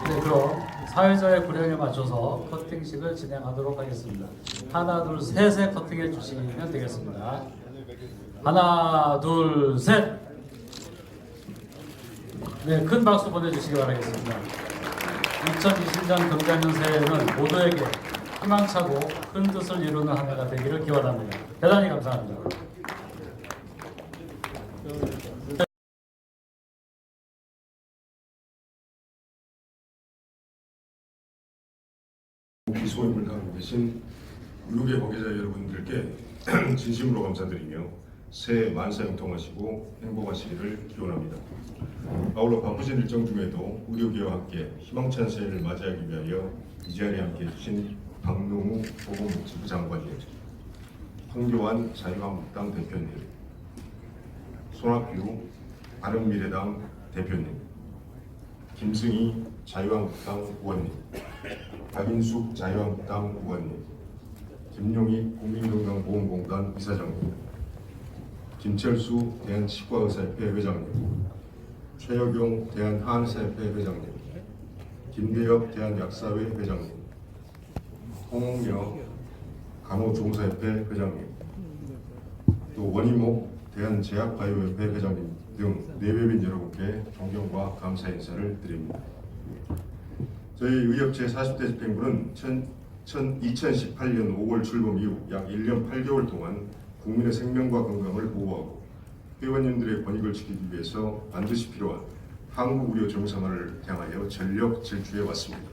네, 그럼 사회자의 구령에 맞춰서 커팅식을 진행하도록 하겠습니다. 하나, 둘, 셋에 커팅해 주시면 되겠습니다. 하나, 둘, 셋! 네, 큰 박수 보내주시기 바라겠습니다. 2020년 금강년 새해에는 모두에게 희망차고 큰 뜻을 이루는 한 해가 되기를 기원합니다. 대단히 감사합니다. 비소임을 하고 계신 의료계 관계자 여러분들께 진심으로 감사드리며 새해 만사형통하시고 행복하시기를 기원합니다. 아울러 바쁘신 일정 중에도 의료계와 함께 희망찬 새해를 맞이하기 위하여 이 자리에 함께해 주신 박농우 보건복지부 장관님, 황교안 자유한국당 대표님, 손학규 바른미래당 대표님, 김승희 자유한국당 의원님, 박인숙 자유한국당 의원님, 김용희 국민건강보험공단 이사장님, 김철수 대한치과의사협회 회장님, 최혁용 대한한의사협회 회장님, 김대엽 대한약사회 회장님, 홍옥여 간호조무사협회 회장님, 또 원희목 대한제약바이오협회 회장님 등 내외빈 여러분께 존경과 감사 인사를 드립니다. 저희 의협 제40대 집행부는 2018년 5월 출범 이후 약 1년 8개월 동안 국민의 생명과 건강을 보호하고 회원님들의 권익을 지키기 위해서 반드시 필요한 한국 의료 정상화를 향하여 전력 질주해 왔습니다.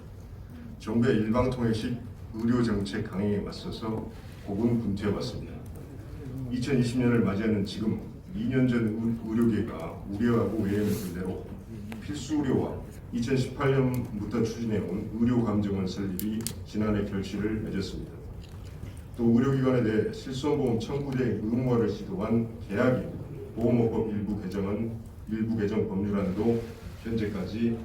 정부의 일방통행식 의료 정책 강행에 맞서서 고군분투해 왔습니다. 2020년을 맞이하는 지금 2년 전 의료계가 우려하고 외면했던 대로 필수 의료와 2018년부터 추진해온 의료감정원 설립이 지난해 결실을 맺었습니다. 또 의료기관에 대해 실손보험 청구제 의무화를 시도한 계약인 보험업법 일부 개정 법률안도 현재까지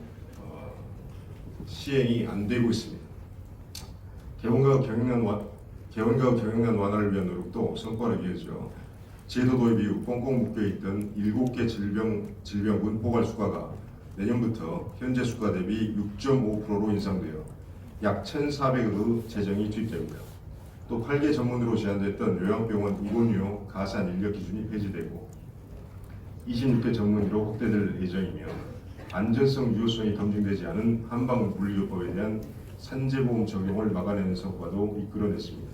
시행이 안 되고 있습니다. 개원가구 경영난 완화를 위한 노력도 성과를 이어져 제도 도입 이후 꽁꽁 묶여있던 7개 질병군 포괄 수가가 내년부터 현재 수가 대비 6.5%로 인상되어 약 1,400억의 재정이 투입됩니다. 또 8개 전문으로 제한됐던 요양병원 입원료 가산 인력 기준이 폐지되고 26개 전문의로 확대될 예정이며 안전성 유효성이 검증되지 않은 한방분리요법에 대한 산재보험 적용을 막아내는 성과도 이끌어냈습니다.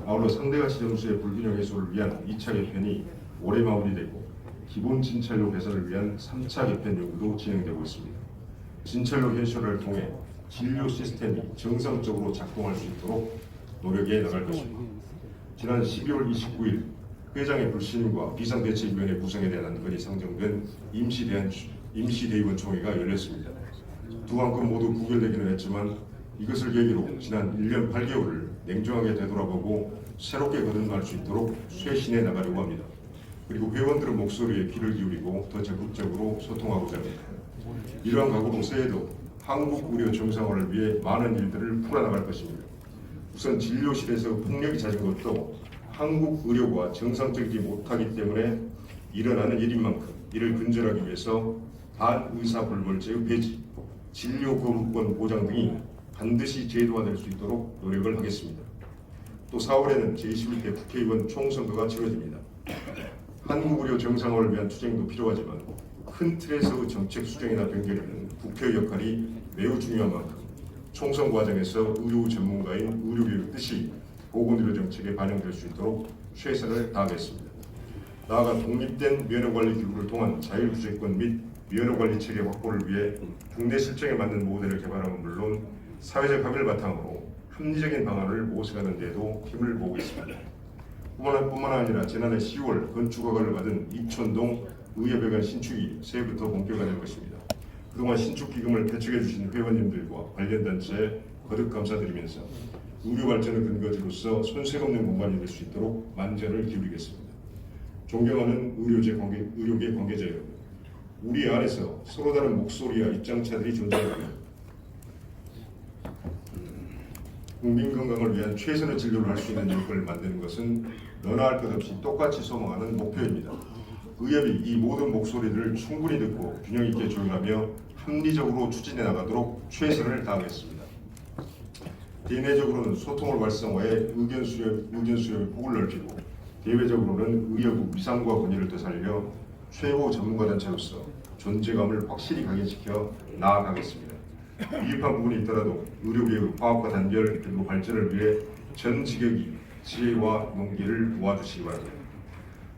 아울러 상대가치 점수의 불균형 해소를 위한 2차 개편이 올해 마무리되고 기본 진찰료 개선을 위한 3차 개편 요구도 진행되고 있습니다. 진찰료 현실화를 통해 진료 시스템이 정상적으로 작동할 수 있도록 노력해 나갈 것입니다. 지난 12월 29일 회장의 불신임과 비상대책위원회 구성에 대한 안건이 상정된 임시대의원 총회가 열렸습니다. 두 안건 모두 부결되기는 했지만 이것을 계기로 지난 1년 8개월을 냉정하게 되돌아보고 새롭게 거듭날 수 있도록 쇄신해 나가려고 합니다. 그리고 회원들의 목소리에 귀를 기울이고 더 적극적으로 소통하고자 합니다. 이러한 각오로 새해도 한국 의료 정상화를 위해 많은 일들을 풀어나갈 것입니다. 우선 진료실에서 폭력이 잦은 것도 한국 의료가 정상적이지 못하기 때문에 일어나는 일인 만큼 이를 근절하기 위해서 반의사불멸제의 폐지, 진료 거부권 보장 등이 반드시 제도화될 수 있도록 노력을 하겠습니다. 또 4월에는 제21대 국회의원 총선거가 치러집니다. 한국 의료 정상화를 위한 투쟁도 필요하지만 큰 틀에서의 정책 수정이나 변경에는 국회의 역할이 매우 중요한 만큼 총선 과정에서 의료 전문가인 의료계의 뜻이 보건의료 정책에 반영될 수 있도록 최선을 다하겠습니다. 나아가 독립된 면허관리 기구를 통한 자율주재권 및 면허관리 체계 확보를 위해 국내 실정에 맞는 모델을 개발함은 물론 사회적 합의를 바탕으로 합리적인 방안을 모색하는 데도 힘을 모으고 있습니다. 뿐만 아니라 지난해 10월 건축 허가를 받은 이촌동 의협회관 신축이 새해부터 본격화될 것입니다. 그동안 신축 기금을 배척해 주신 회원님들과 관련 단체에 거듭 감사드리면서 의료 발전의 근거지로서 손색 없는 공간이 될 수 있도록 만전을 기울이겠습니다. 존경하는 의료계 관계자 여러분, 우리 안에서 서로 다른 목소리와 입장차들이 존재합니다. 국민 건강을 위한 최선의 진료를 할 수 있는 여건을 만드는 것은 너나 할 것 없이 똑같이 소망하는 목표입니다. 의협이 이 모든 목소리들을 충분히 듣고 균형 있게 조율하며 합리적으로 추진해 나가도록 최선을 다하겠습니다. 대내적으로는 소통을 활성화해 의견 수렴의 폭을 넓히고, 대외적으로는 의협의 위상과 권위를 되살려 최고 전문가 단체로서 존재감을 확실히 각인시켜 나아가겠습니다. 미흡한 부분이 있더라도 의료계의 화합과 단결 그리고 발전을 위해 전 직역이 지혜와 용기를 모아주시기 바랍니다.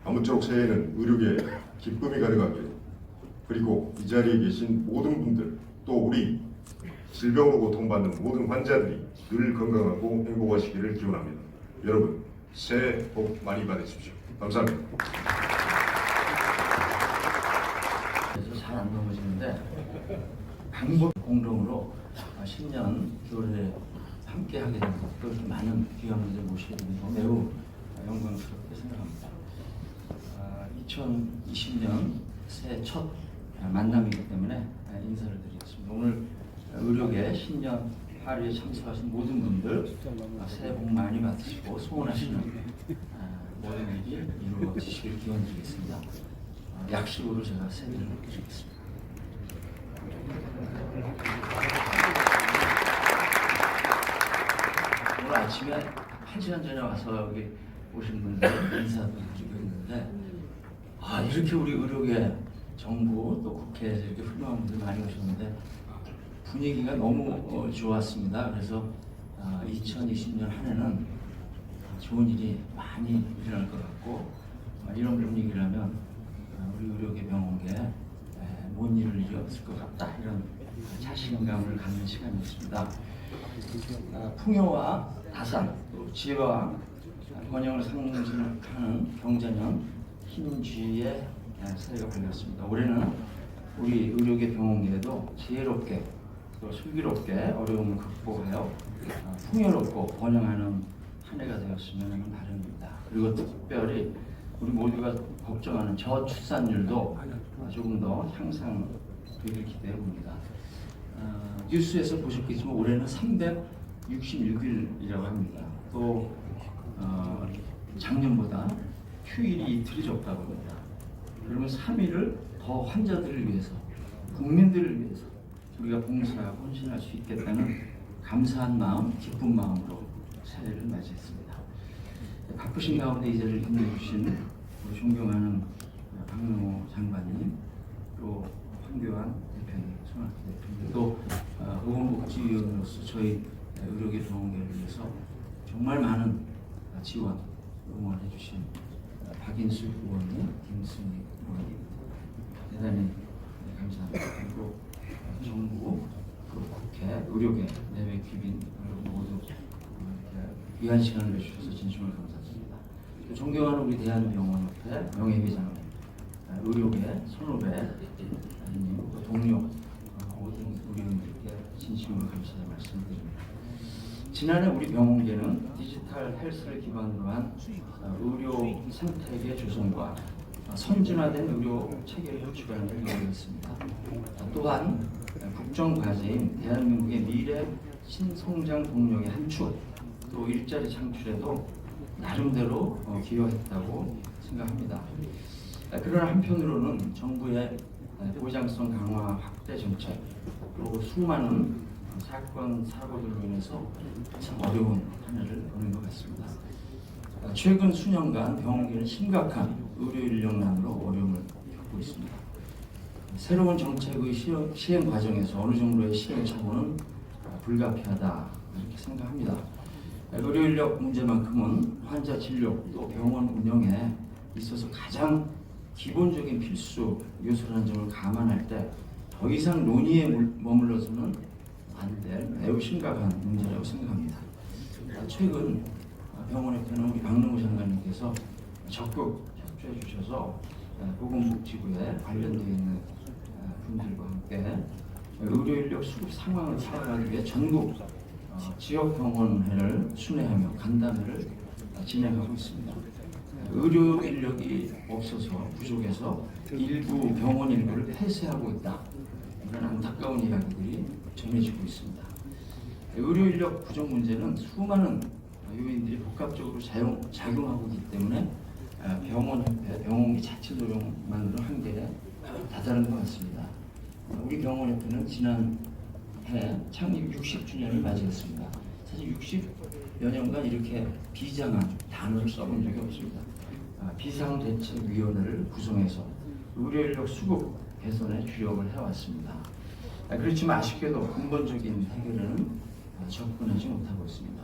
아무쪼록 새해에는 의료계에 기쁨이 가득하게, 그리고 이 자리에 계신 모든 분들, 또 우리 질병으로 고통받는 모든 환자들이 늘 건강하고 행복하시기를 기원합니다. 여러분, 새해 복 많이 받으십시오. 감사합니다. 그래서 잘 안 넘어지는데 방법 공동으로 신년 노래 함께 하게 된 것도 이렇게 많은 귀한 분들 모시게 된 거 매우 영광스럽게 생각합니다. 2020년 새해 첫 만남이기 때문에 인사를 드리겠습니다. 오늘 의료계 신년 하루에 참석하신 모든 분들 새해 복 많이 받으시고 소원하시는 모든 일이 이루어지시길 기원드리겠습니다. 약식으로 제가 세비를 드리겠습니다. 오늘 아침에 1시간 전에 와서 여기 오신 분들 인사도 드리고 있는데 이렇게 우리 의료계 정부 또 국회에서 이렇게 훌륭한 분들 많이 오셨는데 분위기가 너무 좋았습니다. 그래서 2020년 한 해는 좋은 일이 많이 일어날 것 같고 이런 분위기라면 우리 의료계 병원계에 못 이룰 일이 없을 것 같다, 이런 자신감을 갖는 시간이었습니다. 풍요와 다산, 또 지혜와 번영을 상징하는 경자년 흰쥐의 새해가 밝았습니다. 올해는 우리 의료계 병원계에도 지혜롭게 또 슬기롭게 어려움을 극복하여 풍요롭고 번영하는 한 해가 되었으면 하는 바람입니다. 그리고 특별히 우리 모두가 걱정하는 저출산율도 조금 더 향상되길 기대해 봅니다. 뉴스에서 보셨겠지만 올해는 366일이라고 합니다. 또 작년보다 휴일이 이틀이 적다고 합니다. 그러면 3일을 더 환자들을 위해서, 국민들을 위해서 우리가 봉사하고 헌신할 수 있겠다는 감사한 마음, 기쁜 마음으로 새해를 맞이했습니다. 바쁘신 가운데 이 자리를 빛내주신 우리 존경하는 박능호 장관님, 또 황교안 대표님, 손학규 대표님, 또 보건복지위원으로서 저희 의료계 병원계를 위해서 정말 많은 지원, 응원해 주신 박인수 의원님, 김승희 의원님, 대단히 감사합니다. 그리고 정부, 국회, 의료계, 내외 귀빈 여러분 모두 귀한 시간을 내주셔서 진심으로 감사드립니다. 존경하는 우리 대한병원협회 명예회장님, 의료계 선후배님, 동료 모든 의료인들께 진심으로 감사의 말씀드립니다. 지난해 우리 병원계는 디지털 헬스를 기반으로 한 의료 생태계 조성과 선진화된 의료 체계를 구축하는 데 노력했습니다. 또한 국정과제인 대한민국의 미래 신성장 동력의 한 축, 또 일자리 창출에도 나름대로 기여했다고 생각합니다. 그러나 한편으로는 정부의 보장성 강화 확대 정책, 그리고 수많은 사건 사고들로 인해서 참 어려운 한 해를 보낸 것 같습니다. 최근 수년간 병원계는 심각한 의료 인력난으로 어려움을 겪고 있습니다. 새로운 정책의 시행 과정에서 어느 정도의 시행착오는 불가피하다, 이렇게 생각합니다. 의료 인력 문제만큼은 환자 진료 또 병원 운영에 있어서 가장 기본적인 필수 요소라는 점을 감안할 때 더 이상 논의에 머물러서는 안 될 매우 심각한 문제라고 생각합니다. 최근 병원협회는 우리 박능호 장관님께서 적극 협조해 주셔서 보건복지부에 관련되어 있는 분들과 함께 의료인력 수급 상황을 파악하기 위해 전국 지역병원회를 순회하며 간담회를 진행하고 있습니다. 의료 인력이 없어서 부족해서 일부 병원 일부를 폐쇄하고 있다. 이런 안타까운 이야기들이 전해지고 있습니다. 의료 인력 부족 문제는 수많은 요인들이 복합적으로 작용하고 있기 때문에 병원협회, 병원기 자체 노력만으로 한 게 다다른 것 같습니다. 우리 병원협회는 지난해 창립 60주년을 맞이했습니다. 사실 60여 년간 이렇게 비장한 단어를 써본 적이 없습니다. 비상대책위원회를 구성해서 의료인력 수급 개선에 주력을 해왔습니다. 그렇지만 아쉽게도 근본적인 해결에는 접근하지 못하고 있습니다.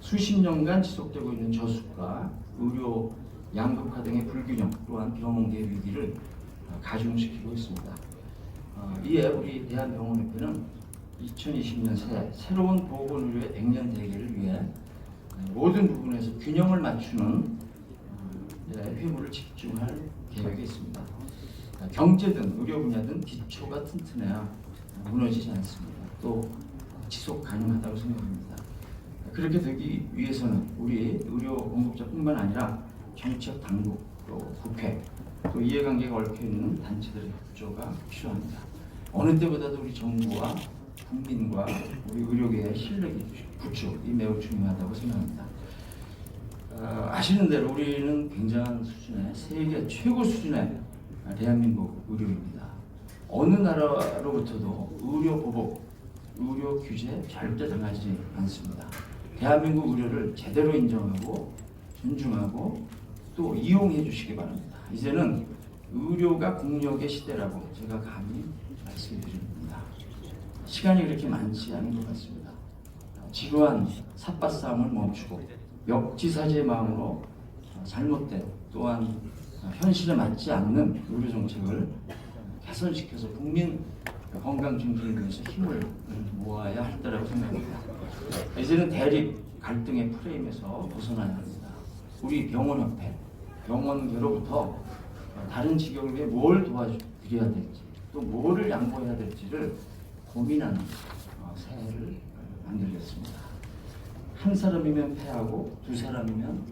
수십 년간 지속되고 있는 저수가, 의료 양극화 등의 불균형 또한 병원계 위기를 가중시키고 있습니다. 이에 우리 대한병원협회는 2020년 새로운 보건의료의 100년 대계를 위해 모든 부분에서 균형을 맞추는 회무를 집중할 계획이 있습니다. 경제든 의료 분야든 기초가 튼튼해야 무너지지 않습니다. 또 지속 가능하다고 생각합니다. 그렇게 되기 위해서는 우리 의료 공급자뿐만 아니라 정책 당국, 또 국회, 또 이해관계가 얽혀있는 단체들의 협조가 필요합니다. 어느 때보다도 우리 정부와 국민과 우리 의료계의 신뢰 구축이 매우 중요하다고 생각합니다. 아시는 대로 우리는 굉장한 수준의 세계 최고 수준의 대한민국 의료입니다. 어느 나라로부터도 의료 보복, 의료 규제 절대 당하지 않습니다. 대한민국 의료를 제대로 인정하고 존중하고 또 이용해 주시기 바랍니다. 이제는 의료가 국력의 시대라고 제가 감히 말씀드립니다. 시간이 그렇게 많지 않은 것 같습니다. 지루한 삿바싸움을 멈추고 역지사지의 마음으로 잘못된 또한 현실에 맞지 않는 의료 정책을 개선시켜서 국민 건강 증진을 위해서 힘을 모아야 할 때라고 생각합니다. 이제는 대립 갈등의 프레임에서 벗어나야 합니다. 우리 병원협회, 병원계로부터 다른 직역을 위해 뭘 도와드려야 될지 또 뭐를 양보해야 될지를 고민하는 새해를 만들겠습니다. 한 사람이면 패하고 두 사람이면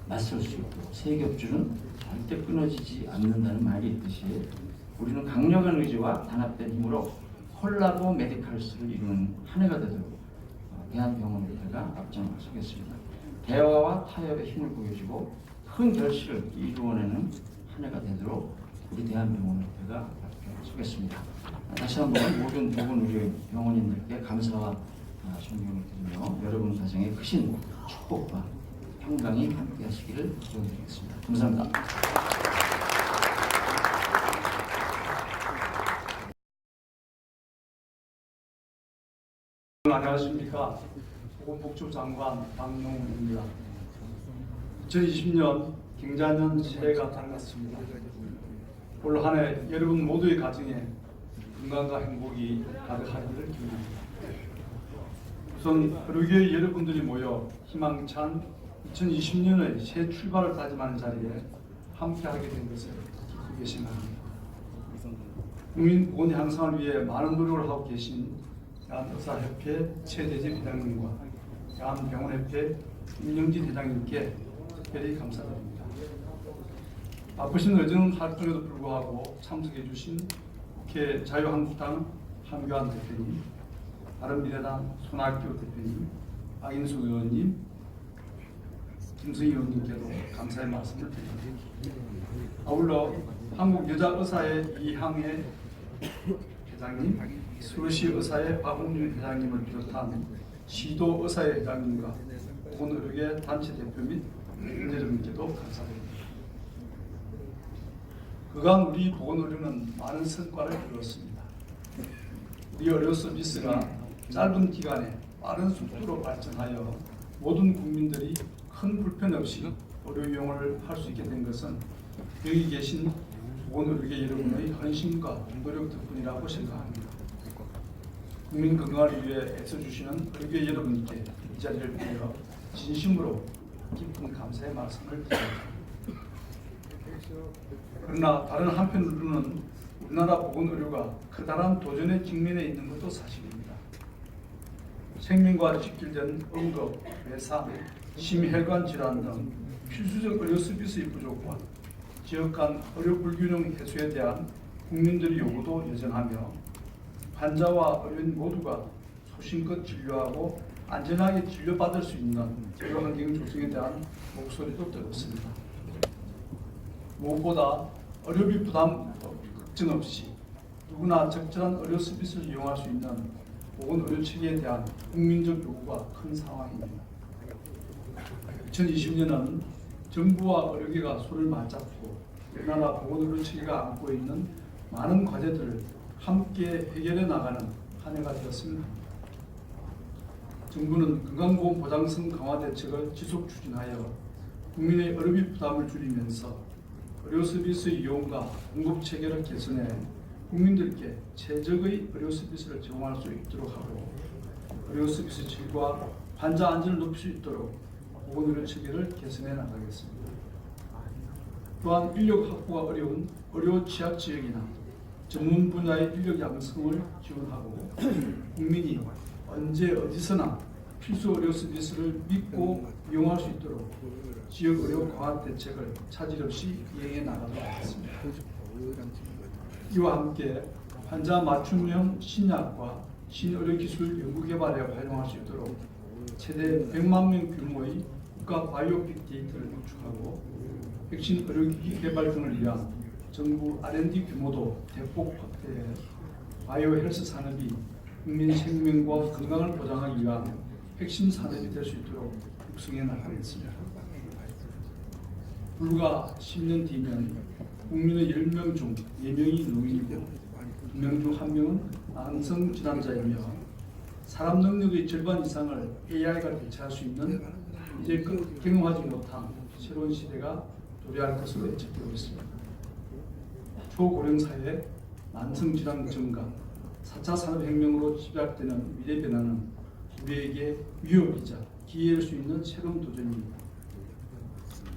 맞설 수 있고 세 겹줄은 절대 끊어지지 않는다는 말이 있듯이 우리는 강력한 의지와 단합된 힘으로 콜라보 메디칼스를 이루는 한 해가 되도록 대한병원협회가 앞장서겠습니다. 대화와 타협의 힘을 보여주고 큰 결실을 이루어내는 한 해가 되도록 우리 대한병원협회가 앞장서겠습니다. 다시 한번 모든 보건의료 병원인들께 감사와 존경을 드리며 여러분 가정의 크신 축복과 평강이 함께 하시기를 기원드리겠습니다. 감사합니다. 안녕하십니까. 보건복지부 장관 박용우입니다. 2020년 경자년 새해가 밝았습니다. 올 한 해 여러분 모두의 가정에 건강과 행복이 가득하기를 기원합니다. 우선 의료계 여러분들이 모여 희망찬 2020년의 새 출발을 다짐하는 자리에 함께하게 된 것을 기쁘게 생각합니다. 국민 보건 향상을 위해 많은 노력을 하고 계신 대한의사협회 최대집 회장님과 대한병원협회 임영진 회장님께 특별히 감사드립니다. 바쁘신 의정 활동에도 불구하고 참석해 주신 국회 자유한국당 한교안 대표님, 바른미래당 손학규 대표님, 박인수 의원님, 김승희 의원님께도 감사의 말씀을 드립니다. 아울러 한국여자의사회 이항해 회장님, 서울시 의사회 박홍준 회장님을 비롯한 시도 의사회 회장님과 보건의료계 단체 대표 및 여러분께도 감사드립니다. 그간 우리 보건의료는 많은 성과를 이루었습니다. 우리 의료 서비스가 짧은 기간에 빠른 속도로 발전하여 모든 국민들이 큰 불편 없이 의료 이용을 할 수 있게 된 것은 여기 계신 보건의료계 여러분의 헌신과 노력 덕분이라고 생각합니다. 국민 건강을 위해 애써주시는 의료계 여러분께 이 자리를 빌어 진심으로 깊은 감사의 말씀을 드립니다. 그러나 다른 한편으로는 우리나라 보건의료가 커다란 도전에 직면해 있는 것도 사실입니다. 생명과 직결된 응급, 외상, 심혈관 질환 등 필수적 의료 서비스의 부족과 지역 간 의료 불균형 해소에 대한 국민들의 요구도 여전하며 환자와 의료인 모두가 소신껏 진료하고 안전하게 진료받을 수 있는 의료 환경 조성에 대한 목소리도 들었습니다. 무엇보다 의료비 부담 걱정 없이 누구나 적절한 의료 서비스를 이용할 수 있는 보건의료체계에 대한 국민적 요구가 큰 상황입니다. 2020년은 정부와 의료계가 손을 맞잡고 우리나라 보건의료체계가 안고 있는 많은 과제들을 함께 해결해 나가는 한 해가 되었으면 합니다. 정부는 건강보험보장성 강화 대책을 지속 추진하여 국민의 의료비 부담을 줄이면서 의료 서비스의 이용과 공급 체계를 개선해 국민들께 최적의 의료 서비스를 제공할 수 있도록 하고 의료 서비스 질과 환자 안전을 높일 수 있도록 보건의료 체계를 개선해 나가겠습니다. 또한 인력 확보가 어려운 의료 취약 지역이나 전문 분야의 인력 양성을 지원하고 국민이 언제 어디서나 필수 의료 서비스를 믿고 이용할 수 있도록 지역 의료 강화 대책을 차질 없이 이행해 나가도록 하겠습니다. 이와 함께 환자 맞춤형 신약과 신의료기술 연구개발에 활용할 수 있도록 최대 100만 명 규모의 국가 바이오 빅데이터를 구축하고 백신 의료기기 개발 등을 위한 정부 R&D 규모도 대폭 확대해 바이오 헬스 산업이 국민 생명과 건강을 보장하기 위한 핵심 산업이 될 수 있도록 육성해 나가겠습니다. 불과 10년 뒤면 국민의 10명 중 4명이 노인이고 2명 중 1명은 만성 질환자이며 사람 능력의 절반 이상을 AI가 대체할 수 있는 이제 경험하지 못한 새로운 시대가 도래할 것으로 예측되고 있습니다. 초고령 사회 만성 질환 증가, 4차 산업혁명으로 시작되는 미래 변화는 우리에게 위협이자 기회일 수 있는 새로운 도전입니다.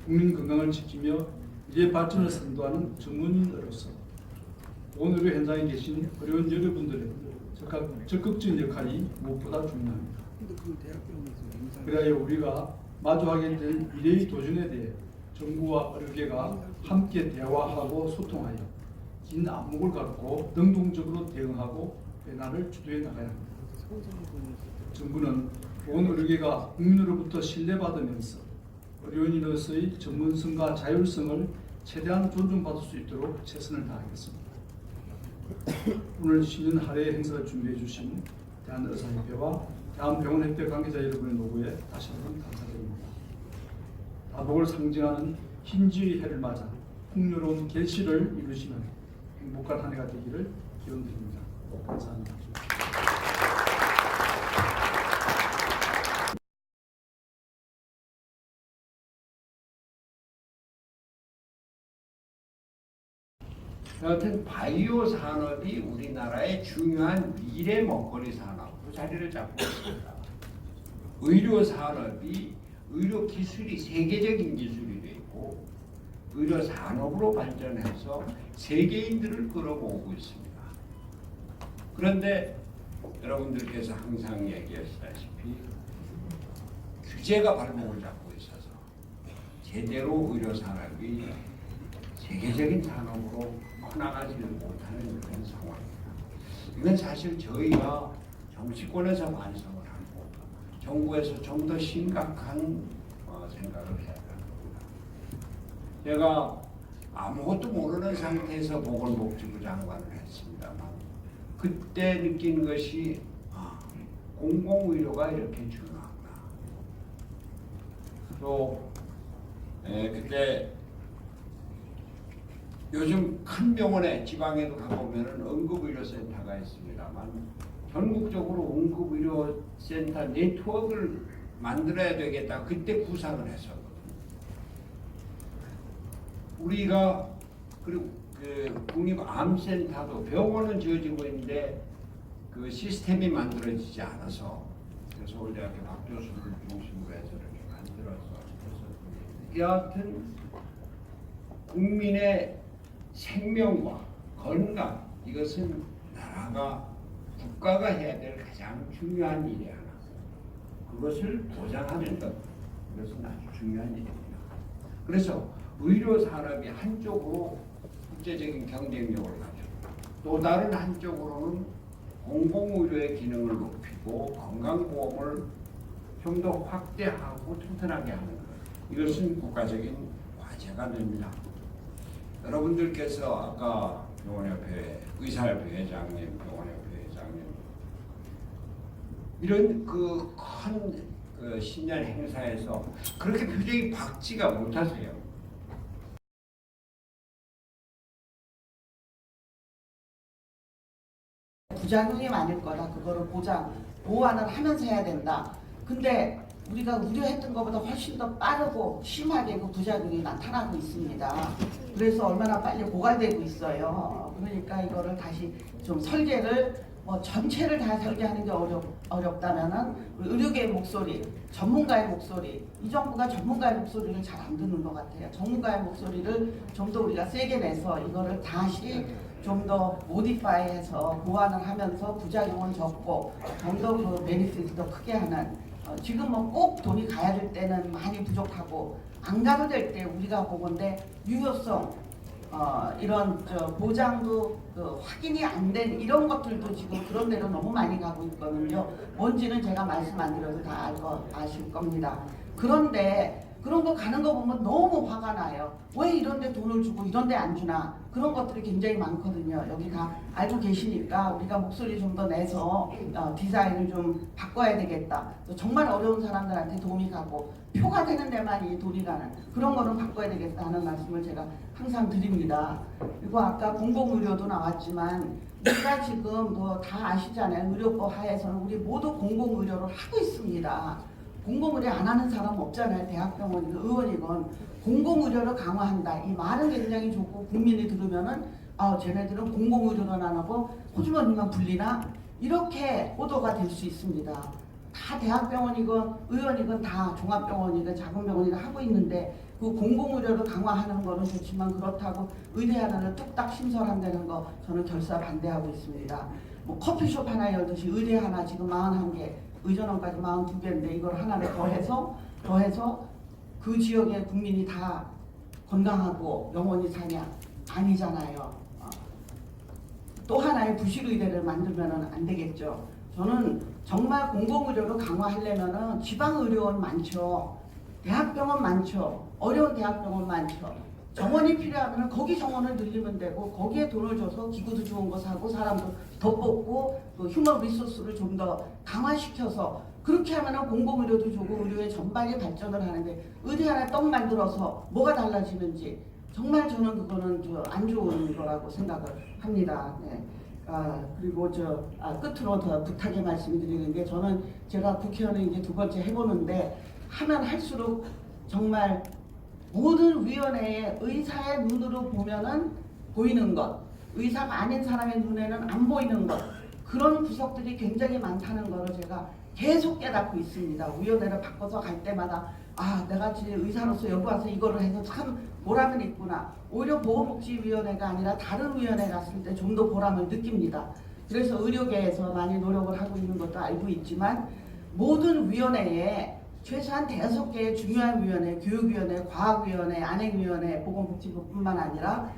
국민 건강을 지키며 미래 발전을 선도하는 전문인으로서 보건의료 현장에 계신 어려운 여러분들의 적극적인 역할이 무엇보다 중요합니다. 그래야 우리가 마주하게 될 미래의 도전에 대해 정부와 의료계가 함께 대화하고 소통하여 긴 안목을 갖고 능동적으로 대응하고 변화를 주도해 나가야 합니다. 정부는 보건의료계가 국민으로부터 신뢰받으면서 의료인으로서의 전문성과 자율성을 최대한 존중받을 수 있도록 최선을 다하겠습니다. 오늘 신년 할애 행사를 준비해 주신 대한의사협회와 대한병원협회 관계자 여러분의 노고에 다시 한번 감사드립니다. 다복을 상징하는 흰지의 해를 맞아 풍요로운 결실을 이루시는 행복한 한 해가 되기를 기원드립니다. 감사합니다. 여하튼 바이오 산업이 우리나라의 중요한 미래 먹거리 산업으로 자리를 잡고 있습니다. 의료 산업이 의료 기술이 세계적인 기술이 되고 의료 산업으로 발전해서 세계인들을 끌어모으고 있습니다. 그런데 여러분들께서 항상 얘기하시다시피 규제가 발목을 잡고 있어서 제대로 의료 산업이 세계적인 산업으로 커나가지를 못하는 그런 상황입니다. 이건 사실 저희가 정치권에서 반성을 하고 정부에서 좀 더 심각한 생각을 해야 합니다. 제가 아무것도 모르는 상태에서 보건복지부 장관을 했습니다만 그때 느낀 것이 공공의료가 이렇게 중요하구나. 또 그때 요즘 큰 병원에 지방에도 가보면은 응급의료센터가 있습니다만 전국적으로 응급의료센터 네트워크를 만들어야 되겠다. 그때 구상을 했었거든요. 우리가 그리고 그 국립암센터도 병원은 지어지고 있는데 그 시스템이 만들어지지 않아서 서울대학교 박 교수를 중심으로 해서 이렇게 만들어서 여하튼 국민의 생명과 건강 이것은 나라가 국가가 해야 될 가장 중요한 일이 하나. 그것을 보장하는 것, 이것은 아주 중요한 일입니다. 그래서 의료 산업이 한쪽으로 국제적인 경쟁력을 가지고 또 다른 한쪽으로는 공공의료의 기능을 높이고 건강보험을 좀 더 확대하고 튼튼하게 하는 것, 이것은 국가적인 과제가 됩니다. 여러분들께서 아까 병원협회, 의사협회 회장님, 병원협회 회장님 이런 그 큰 신년 행사에서 그렇게 표정이 밝지가 못하세요. 부작용이 많을 거다. 그거를 보완을 하면서 해야 된다. 근데 우리가 우려했던 것보다 훨씬 더 빠르고 심하게 그 부작용이 나타나고 있습니다. 그래서 얼마나 빨리 고갈되고 있어요. 그러니까 이거를 다시 좀 설계를 전체를 다 설계하는 게 어렵다면은 의료계의 목소리, 전문가의 목소리, 이 정부가 전문가의 목소리를 잘 안 듣는 것 같아요. 전문가의 목소리를 좀 더 우리가 세게 내서 이거를 다시 좀 더 모디파이해서 보완을 하면서 부작용은 적고 좀 더 그 베니핏을 더 크게 하는, 지금 꼭 돈이 가야 될 때는 많이 부족하고 안 가도 될 때 우리가 보건데 유효성, 이런 보장도 확인이 안 된 이런 것들도 지금 그런 데로 너무 많이 가고 있거든요. 뭔지는 제가 말씀 안 드려도 다 아실 겁니다. 그런데 그런 거 가는 거 보면 너무 화가 나요. 왜 이런 데 돈을 주고 이런 데 안 주나. 그런 것들이 굉장히 많거든요. 여기 다 알고 계시니까 우리가 목소리 좀 더 내서 디자인을 좀 바꿔야 되겠다. 정말 어려운 사람들한테 도움이 가고 표가 되는 데만 이 돈이 가는 그런 거는 바꿔야 되겠다 하는 말씀을 제가 항상 드립니다. 그리고 아까 공공의료도 나왔지만 우리가 지금 다 아시잖아요. 의료법 하에서는 우리 모두 공공의료를 하고 있습니다. 공공의료 안 하는 사람 없잖아요. 대학병원이건 의원이건. 공공의료를 강화한다. 이 말은 굉장히 좋고 국민이 들으면은 쟤네들은 공공의료는 안 하고 호주머니만 불리나 이렇게 보도가 될 수 있습니다. 다 대학병원이건 의원이건 다 종합병원이건 작은 병원이건 하고 있는데 그 공공의료를 강화하는 거는 좋지만 그렇다고 의대 하나를 뚝딱 신설한다는 거 저는 결사 반대하고 있습니다. 커피숍 하나 열듯이 의대 하나 지금 41개, 의전원까지 42개인데 이걸 하나를 더해서 그 지역의 국민이 다 건강하고 영원히 사냐? 아니잖아요. 또 하나의 부실의대를 만들면 안 되겠죠. 저는 정말 공공의료를 강화하려면 지방의료원 많죠. 대학병원 많죠. 어려운 대학병원 많죠. 정원이 필요하면 거기 정원을 늘리면 되고 거기에 돈을 줘서 기구도 좋은 거 사고 사람도 더 뽑고 휴먼 리소스를 좀 더 강화시켜서 그렇게 하면 공공의료도 좋고 의료의 전반이 발전을 하는데 의대 하나 떡 만들어서 뭐가 달라지는지 정말 저는 그거는 안 좋은 거라고 생각을 합니다. 네. 그리고 끝으로 더 부탁의 말씀을 드리는 게 저는 제가 국회의원을 이제 2번째 해보는데 하면 할수록 정말 모든 위원회에 의사의 눈으로 보면은 보이는 것, 의사가 아닌 사람의 눈에는 안 보이는 것, 그런 구석들이 굉장히 많다는 것을 제가 계속 깨닫고 있습니다. 위원회를 바꿔서 갈 때마다 내가 의사로서 여기 와서 이거를 해서 참 보람은 있구나. 오히려 보건복지위원회가 아니라 다른 위원회 갔을 때 좀 더 보람을 느낍니다. 그래서 의료계에서 많이 노력을 하고 있는 것도 알고 있지만 모든 위원회에 최소한 5개의 중요한 위원회, 교육위원회, 과학위원회, 안행위원회, 보건복지부뿐만 아니라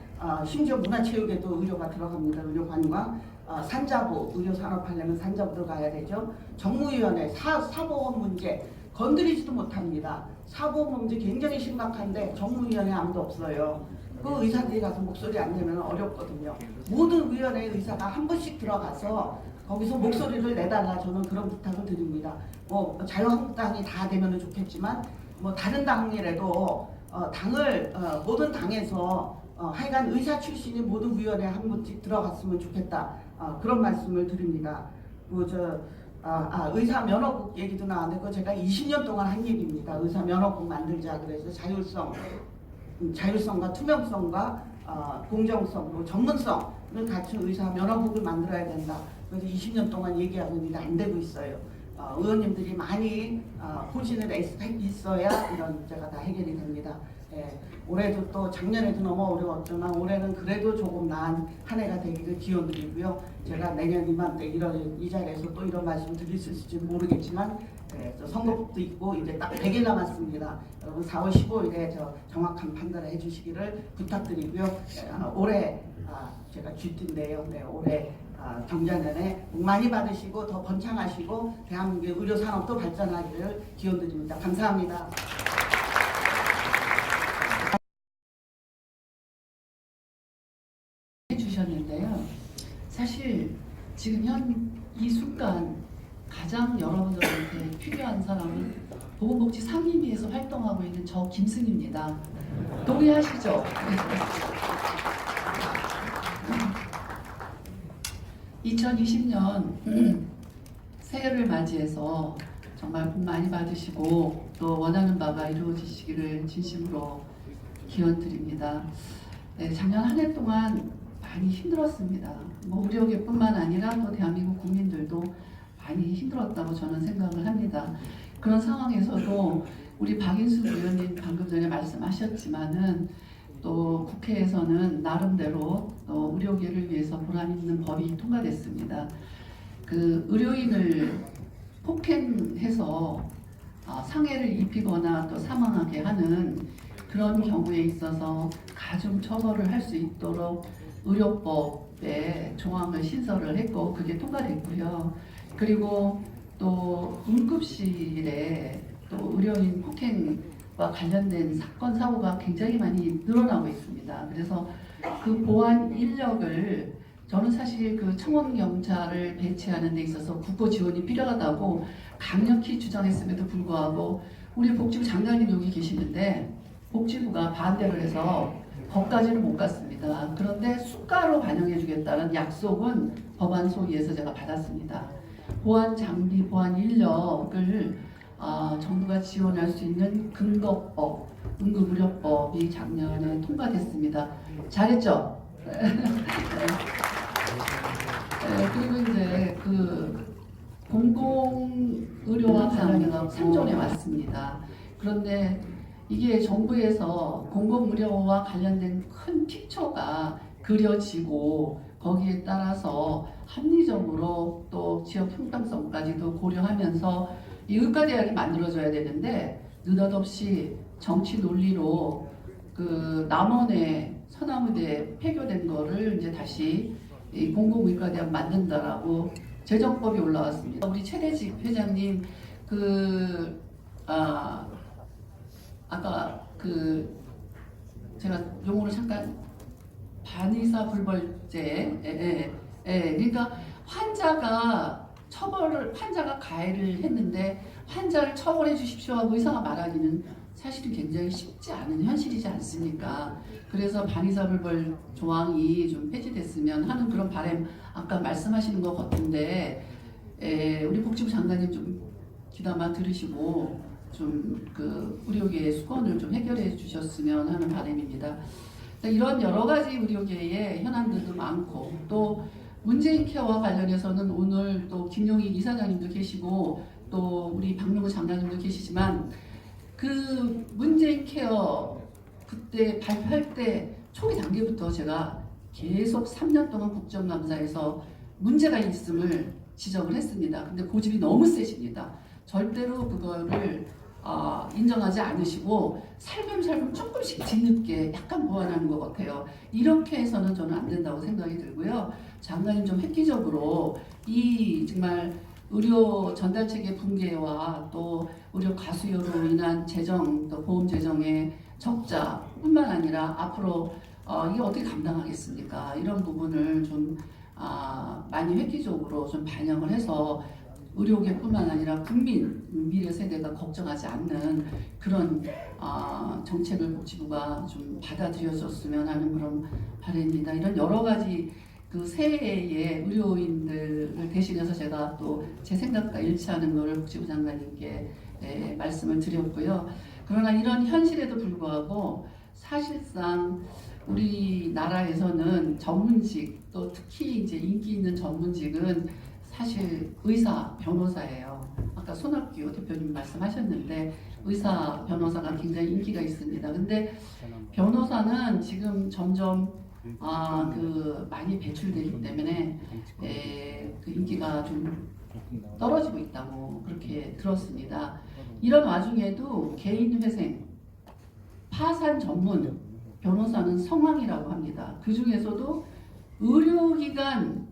심지어 문화체육에도 의료가 들어갑니다. 의료관광, 산자부, 의료산업하려면 산자부도 가야 되죠. 정무위원회, 사보험 문제 건드리지도 못합니다. 사보험 문제 굉장히 심각한데 정무위원회 아무도 없어요. 그 의사들이 가서 목소리 안 내면 어렵거든요. 모든 위원회 의사가 한 번씩 들어가서 거기서 목소리를 내달라 저는 그런 부탁을 드립니다. 자유한국당이 다 되면 좋겠지만 다른 당이라도 당을 모든 당에서 하여간 의사 출신이 모든 위원회 한 번씩 들어갔으면 좋겠다. 그런 말씀을 드립니다. 의사 면허국 얘기도 나왔는데 제가 20년 동안 한 얘기입니다. 의사 면허국 만들자 그래서 자율성과 투명성과 공정성, 전문성을 갖춘 의사 면허국을 만들어야 된다. 그래서 20년 동안 얘기하고 있는데 안 되고 있어요. 의원님들이 많이 포진을 있어야 이런 문제가 다 해결이 됩니다. 예, 올해도 또 작년에도 너무 어려웠지만 올해는 그래도 조금 나은 한 해가 되기를 기원드리고요. 제가 내년 이맘때 이 자리에서 또 이런 말씀 드릴 수 있을지 모르겠지만 저 선거법도 있고 이제 딱 100일 남았습니다. 여러분 4월 15일에 저 정확한 판단을 해주시기를 부탁드리고요. 올해 제가 쥐띠인데요. 네, 올해 경자년에 복 많이 받으시고 더 번창하시고 대한민국의 의료 산업도 발전하기를 기원드립니다. 감사합니다. 해주셨는데요. 사실 지금 이 순간 가장 여러분들한테 필요한 사람은 보건복지 상임위에서 활동하고 있는 저 김승희입니다. 동의하시죠? 2020년 새해를 맞이해서 정말 복 많이 받으시고 또 원하는 바가 이루어지시기를 진심으로 기원드립니다. 네, 작년 한 해 동안 많이 힘들었습니다. 뭐 우리 의료계뿐만 아니라 또 대한민국 국민들도 많이 힘들었다고 저는 생각을 합니다. 그런 상황에서도 우리 박인숙 의원님 방금 전에 말씀하셨지만은 또 국회에서는 나름대로 또 의료계를 위해서 보람 있는 법이 통과됐습니다. 그 의료인을 폭행해서 상해를 입히거나 또 사망하게 하는 그런 경우에 있어서 가중 처벌을 할 수 있도록 의료법에 조항을 신설을 했고 그게 통과됐고요. 그리고 또 응급실에 또 의료인 폭행과 관련된 사건 사고가 굉장히 많이 늘어나고 있습니다. 그래서 그 보안 인력을 저는 사실 그 청원 경찰을 배치하는 데 있어서 국고 지원이 필요하다고 강력히 주장했음에도 불구하고 우리 복지부 장관님 여기 계시는데 복지부가 반대를 해서 법까지는 못 갔습니다. 그런데 수가로 반영해 주겠다는 약속은 법안 소위에서 제가 받았습니다. 보안 장비, 보안 인력을 정부가 지원할 수 있는 근거법, 응급의료법이 작년에 통과됐습니다. 잘했죠? 그리고 이제 그 공공의료와 관련해서 상존해 왔습니다. 그런데 이게 정부에서 공공의료와 관련된 큰 픽처가 그려지고 거기에 따라서 합리적으로 또 지역 형평성까지도 고려하면서 이 의과대학이 만들어져야 되는데 느닷없이 정치 논리로 그 남원의 서나무대 폐교된 거를 이제 다시 이 공공의과대학 만든다라고 재정법이 올라왔습니다. 우리 최대직 회장님 아까 그 제가 용어를 잠깐 반의사 불벌죄 그러니까 환자가 가해를 했는데 환자를 처벌해 주십시오 하고 의사가 말하기는 사실은 굉장히 쉽지 않은 현실이지 않습니까? 그래서 반의사 불벌 조항이 좀 폐지됐으면 하는 그런 바람 아까 말씀하시는 것 같은데 우리 복지부 장관님 좀 귀담아 들으시고 좀 그 의료계의 수건을 좀 해결해 주셨으면 하는 바람입니다. 이런 여러 가지 의료계의 현안들도 많고 또 문재인 케어와 관련해서는 오늘 또 김용익 이사장님도 계시고 또 우리 박명우 장관님도 계시지만 그 문재인 케어 그때 발표할 때 초기 단계부터 제가 계속 3년 동안 국정감사에서 문제가 있음을 지적을 했습니다. 근데 고집이 너무 세십니다. 절대로 그거를 인정하지 않으시고 살금살금 조금씩 뒤늦게 약간 보완하는 것 같아요. 이렇게 해서는 저는 안 된다고 생각이 들고요. 장관님 좀 획기적으로 이 정말 의료 전달 체계 붕괴와 또 의료 과수요로 인한 재정, 또 보험 재정의 적자뿐만 아니라 앞으로 이게 어떻게 감당하겠습니까? 이런 부분을 좀 많이 획기적으로 좀 반영을 해서 의료계뿐만 아니라 국민 미래 세대가 걱정하지 않는 그런 정책을 복지부가 좀 받아들여줬으면 하는 그런 바람입니다. 이런 여러 가지 그 새해에 의료인들을 대신해서 제가 또 제 생각과 일치하는 것을 복지부 장관님께 말씀을 드렸고요. 그러나 이런 현실에도 불구하고 사실상 우리나라에서는 전문직 또 특히 이제 인기 있는 전문직은 사실 의사, 변호사예요. 아까 손학규 대표님 말씀하셨는데 의사 변호사가 굉장히 인기가 있습니다. 근데 변호사는 지금 점점 많이 배출되기 때문에 그 인기가 좀 떨어지고 있다고 그렇게 들었습니다. 이런 와중에도 개인 회생, 파산 전문 변호사는 성황이라고 합니다. 그 중에서도 의료기관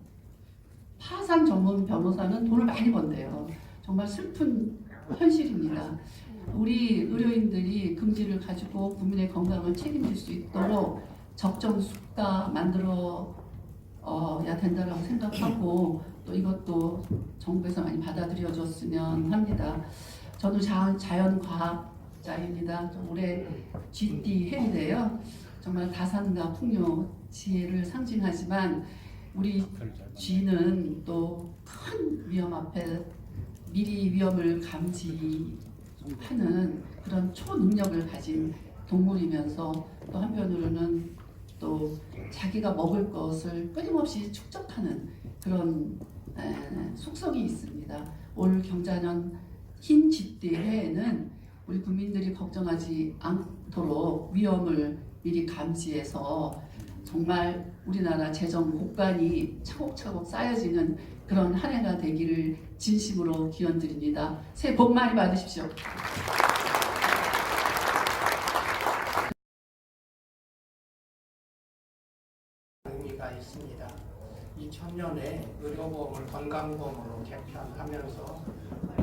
파산 전문 변호사는 돈을 많이 번대요. 정말 슬픈 현실입니다. 우리 의료인들이 금지를 가지고 국민의 건강을 책임질 수 있도록 적정수가 만들어야 된다고 생각하고 또 이것도 정부에서 많이 받아들여줬으면 합니다. 저도 자연과학자입니다. 올해 GD 해인데요. 정말 다산과 풍요, 지혜를 상징하지만 우리 쥐는 또 큰 위험 앞에 미리 위험을 감지하는 그런 초능력을 가진 동물이면서 또 한편으로는 또 자기가 먹을 것을 끊임없이 축적하는 그런 속성이 있습니다. 올 경자년 흰 쥐띠 해에는 우리 국민들이 걱정하지 않도록 위험을 미리 감지해서 정말 우리나라 재정 곳간이 차곡차곡 쌓여지는 그런 한 해가 되기를 진심으로 기원드립니다. 새해 복 많이 받으십시오. 의미가 있습니다. 2000년에 의료보험을 건강보험으로 개편하면서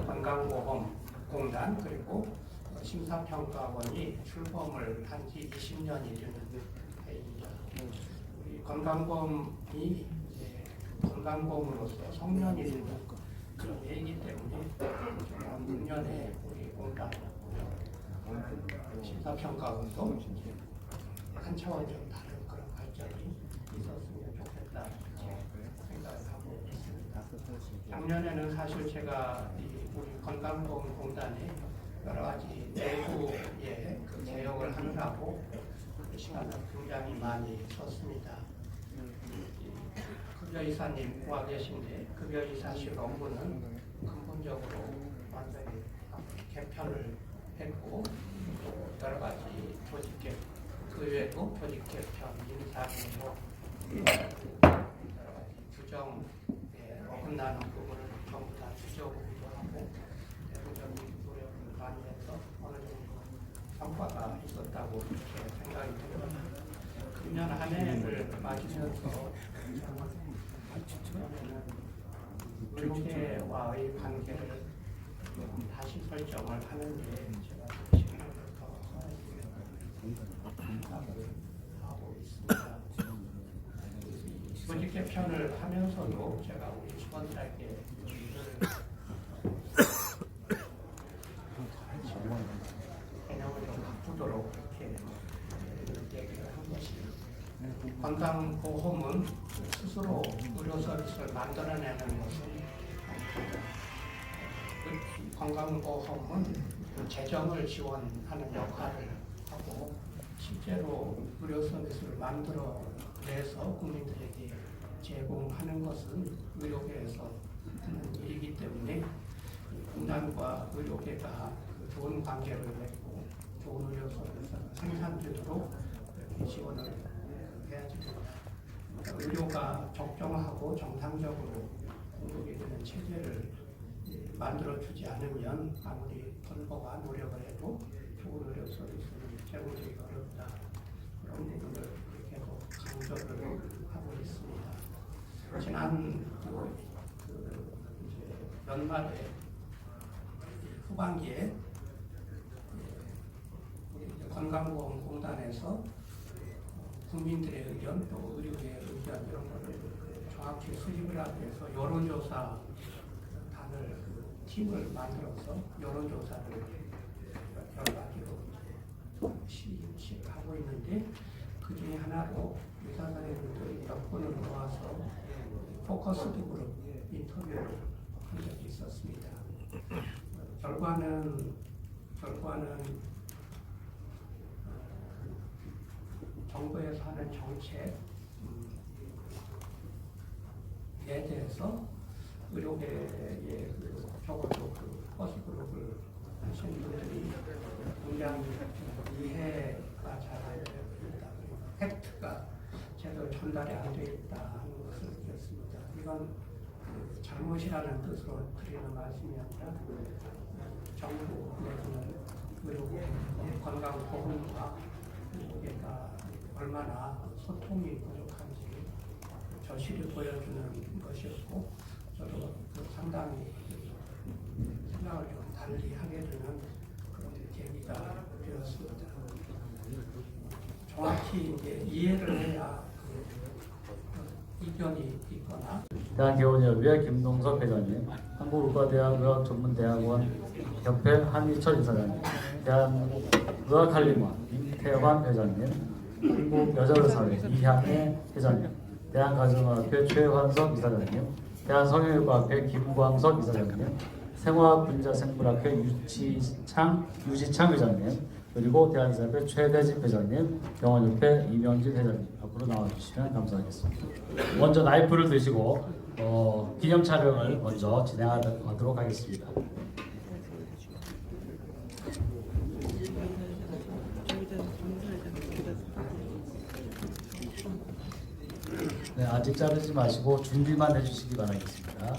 건강보험공단 그리고 심사평가원이 출범을 한 지 20년이 되는 해입니다. 우리 건강보험이 이제 건강보험으로서 성년이 되는 그런 해이기 때문에 작년에 우리 공단 심사평가원도 한 차원 좀 다른 그런 발전이 있었으면 좋겠다 생각을 하고 있습니다. 작년에는 사실 제가 우리 건강보험공단에 여러 가지 내부의 그 개혁을 하느라고 시간을 굉장히 많이 썼습니다. 급여이사님 와 계신데 급여이사실 업무는 근본적으로 완전히 개편을 했고 여러 가지 조직 개편, 그 외에도 조직 개편, 인사공모 여러 가지 규정에 어긋나는 부분을 전부 다 지적하기도 하고 대부분적인 노력을 많이 해서 어느 정도 성과가 있었다고 이렇게 생각이 듭니다. 금년 한 해를 맞으면서 의료계와의 관계를 다시 설정을 하는 게 제가 시간을 더 생각을 하고 있습니다. 조직 개편을 하면서도 제가 우리 직원들에게 개념을 좀 바꾸도록 이렇게 얘기를 한 것이 건강보험은 스스로 의료 서비스를 만들어내는 것은 건강보험은 재정을 지원하는 역할을 하고 실제로 의료 서비스를 만들어내서 국민들에게 제공하는 것은 의료계에서 하는 일이기 때문에 공단과 의료계가 좋은 관계를 맺고 좋은 의료 서비스가 생산되도록 지원을 해야 됩니다. 의료가 적정하고 정상적으로 공급이 되는 체제를 만들어주지 않으면 아무리 정부가 노력을 해도 좋은 의료 서비스를 제공하기 어렵다. 그런 부분을 계속 강조를 하고 있습니다. 지난 이제 연말에 후반기에 건강보험공단에서 국민들의 의견 또 의료계의 의견 이런 거를 정확히 수집을 하기 위해서 여론조사 단을 팀을 만들어서 여론조사를 여러 가지로 실시하고 있는데 그 중에 하나로 의사 선생님들이 몇 분을 모아서 포커스드 그룹 인터뷰를 한 적이 있었습니다. 결과는 정부에서 하는 정책에 대해서 의료계의 적어도 그 포커스 그룹을 하시는 분들이 굉장히 이해가 잘 안 됩니다. 팩트가 제대로 전달이 안 돼 있다 하는 것을 느꼈습니다. 이건 잘못이라는 뜻으로 드리는 말씀이 아니라 정부 내지는 의료계의 건강보험과 의료계가 얼마나 소통이 부족한지 저실히 보여주는 것이었고 저도 상당히 생각을 좀 달리 하게 되는 그런 계기가 되었습니다. 정확히 이제 이해를 해야 이견이 있거나 대한개원협의회 김동석 회장님, 한국의과대학의학전문대학원 협회 한희철 이사장님, 대한의학한림원 임태환 회장님, 한국여자의사회 이향애 회장님, 대한가정의학회 최환석 이사장님, 대한성형외과학회 김광석 이사장님, 생화분자생물학회 유지창 회장님, 그리고 대한의사협회 최대집 회장님, 병원협회 이명진 회장님 앞으로 나와주시면 감사하겠습니다. 먼저 나이프를 드시고 기념 촬영을 먼저 진행하도록 하겠습니다. 네, 아직 자르지 마시고 준비만 해주시기 바라겠습니다.